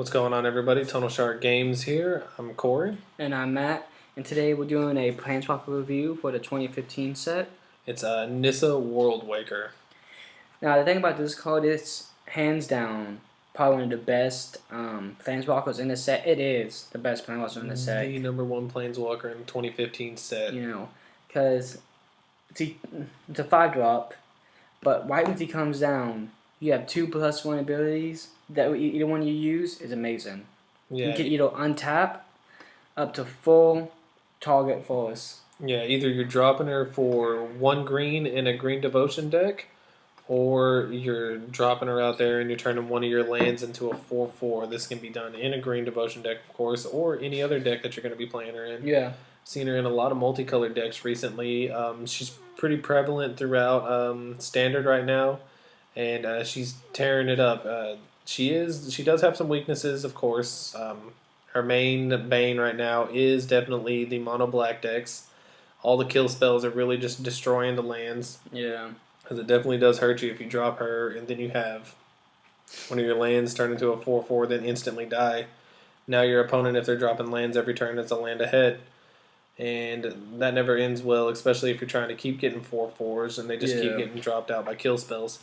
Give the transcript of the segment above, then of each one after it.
What's going on, everybody? Tunnel Shark Games here. I'm Corey. And I'm Matt, and today we're doing a Planeswalker review for the 2015 set. It's a Nissa Worldwaker. Now, the thing about this card is, hands down, probably one of the best Planeswalkers in the set. It is the best Planeswalker in the set. The number one Planeswalker in the 2015 set. Because it's a 5-drop, but right when he comes down, you have 2+1 abilities that either one you use is amazing. Yeah. You can either untap up to full target force. Yeah, either you're dropping her for 1 green in a green devotion deck, or you're dropping her out there and you're turning one of your lands into a 4/4. This can be done in a green devotion deck, of course, or any other deck that you're going to be playing her in. Yeah. Seen her in a lot of multicolored decks recently. She's pretty prevalent throughout Standard right now, and she's tearing it up. She does have some weaknesses, of course. Her main bane right now is definitely the mono black decks. All the kill spells are really just destroying the lands. Yeah. Because it definitely does hurt you if you drop her and then you have one of your lands turn into a 4/4, then instantly die. Now your opponent, if they're dropping lands every turn, is a land ahead. And that never ends well, especially if you're trying to keep getting 4/4s and they just keep getting dropped out by kill spells.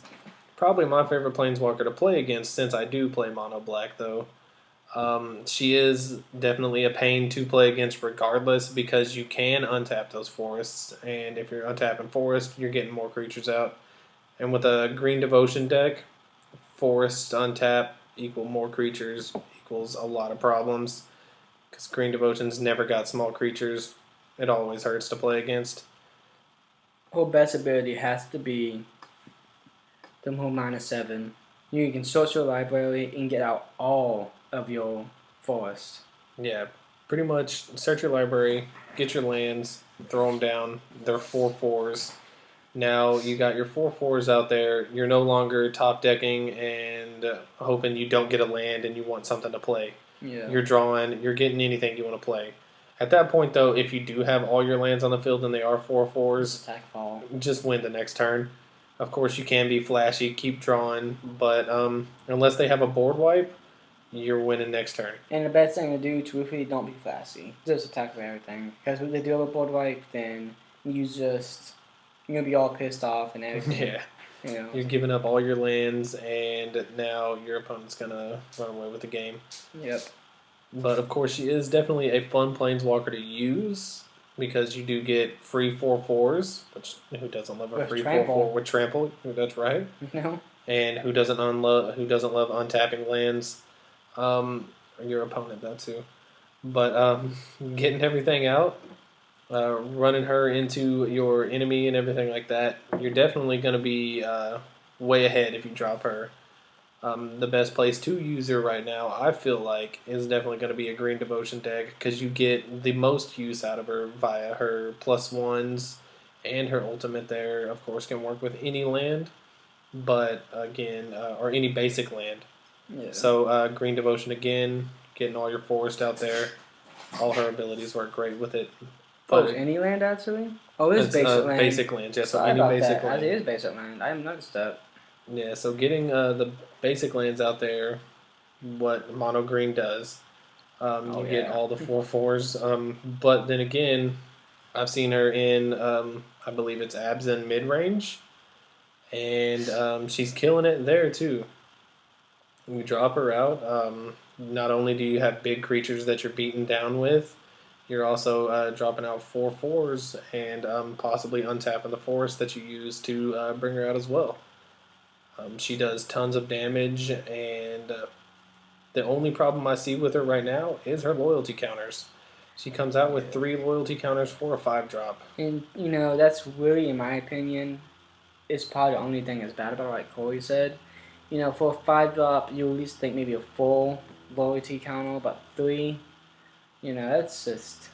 Probably my favorite Planeswalker to play against, since I do play mono black, though. She is definitely a pain to play against regardless, because you can untap those forests, and if you're untapping forest, you're getting more creatures out. And with a green devotion deck, forest untap equal more creatures equals a lot of problems, because green devotions never got small creatures. It always hurts to play against. Her best ability has to be the whole -7. You can search your library and get out all of your forest. Yeah, pretty much search your library, get your lands, throw them down. They're 4/4s. Now you got your 4/4s out there. You're no longer top decking and hoping you don't get a land and you want something to play. Yeah. You're drawing, you're getting anything you want to play. At that point, though, if you do have all your lands on the field and they are 4/4s, attack fall. just win the next turn. Of course, you can be flashy, keep drawing, but unless they have a board wipe, you're winning next turn. And the best thing to do, truthfully, don't be flashy. Just attack for everything. Because when they do have a board wipe, then you're going to be all pissed off and everything. Yeah. You're giving up all your lands, and now your opponent's going to run away with the game. Yep. But, of course, she is definitely a fun Planeswalker to use, because you do get free 4/4s, which who doesn't love a free 4/4 with trample? That's right. No. And who doesn't love untapping lands? Your opponent, that too. But getting everything out, running her into your enemy and everything like that, you're definitely going to be way ahead if you drop her. The best place to use her right now, I feel like, is definitely going to be a green devotion deck, because you get the most use out of her via her +1s, and her ultimate there, of course, can work with any land, but again, or any basic land. Yeah. So green devotion again, getting all your forest out there. All her abilities work great with it. But any land, actually? Oh, it is basic land. Basic lands, yes. So any basic land. It is basic land. I haven't noticed that. Yeah, so getting the basic lands out there, what mono green does. You get all the 4/4s. But then again, I've seen her in, I believe it's Abzan mid-range, and she's killing it there too. You drop her out. Not only do you have big creatures that you're beating down with, you're also dropping out 4/4s and possibly untapping the forest that you use to bring her out as well. She does tons of damage, and the only problem I see with her right now is her loyalty counters. She comes out with 3 loyalty counters for a 5-drop. And, that's really, in my opinion, is probably the only thing that's bad about it, like Corey said. For a 5-drop, you at least think maybe a full loyalty counter, but 3, that's just...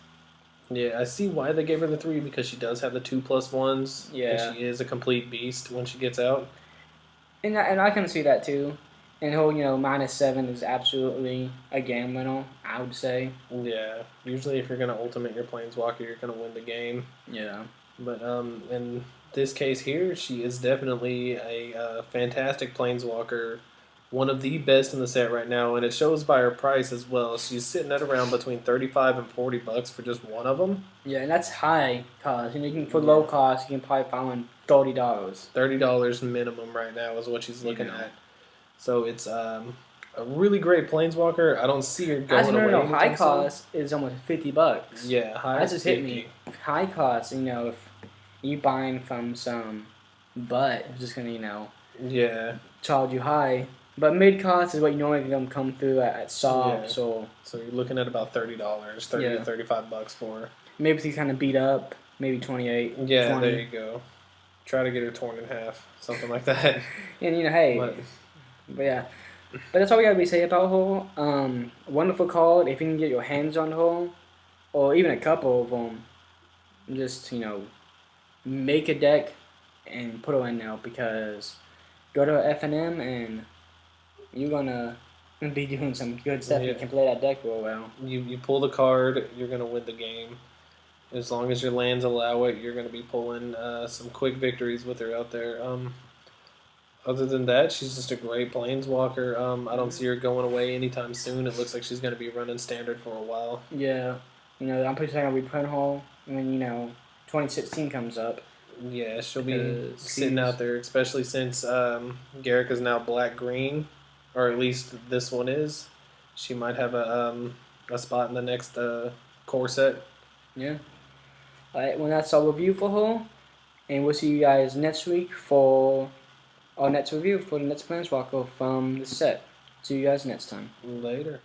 Yeah, I see why they gave her the 3, because she does have the 2+1s. Yeah. And she is a complete beast when she gets out. And I can see that too. And her, -7 is absolutely a game winner, I would say. Yeah, usually if you're going to ultimate your Planeswalker, you're going to win the game. Yeah. But in this case here, she is definitely a fantastic Planeswalker one of the best in the set right now, and it shows by her price as well. She's sitting at around between $35 and $40 for just one of them. Yeah, and that's high cost. You can for low cost, you can probably find one $30. $30 minimum right now is what she's looking Yeah. at. So it's a really great planeswalker. I don't see her going away. No, high anytime soon. cost is almost $50. Yeah, high. That just hit me. High cost, if you buying from some butt, it's just gonna Yeah. charge you high. But mid cost is what you normally gonna come through at shops or So you're looking at about $30, $30 to $35 for her. maybe she's kind of beat up, maybe 28. Yeah, 20. there you go. Try to get her torn in half, something like that. And hey, but yeah. But that's all we gotta be say about her. Wonderful card if you can get your hands on her, or even a couple of them. Just make a deck and put her in now because go to F&M and you're gonna be doing some good stuff. Yeah. You can play that deck real well. You pull the card, you're gonna win the game. As long as your lands allow it, you're gonna be pulling some quick victories with her out there. Other than that, she's just a great planeswalker. I don't see her going away anytime soon. It looks like she's gonna be running standard for a while. Yeah, I'm pretty sure I'm gonna be playing her when 2016 comes up. Yeah, she'll be sitting out there, especially since Garrick is now black-green, or at least this one is. She might have a spot in the next core set. Yeah. Alright, well that's our review for her. And we'll see you guys next week for our next review for the next Planeswalker from the set. See you guys next time. Later.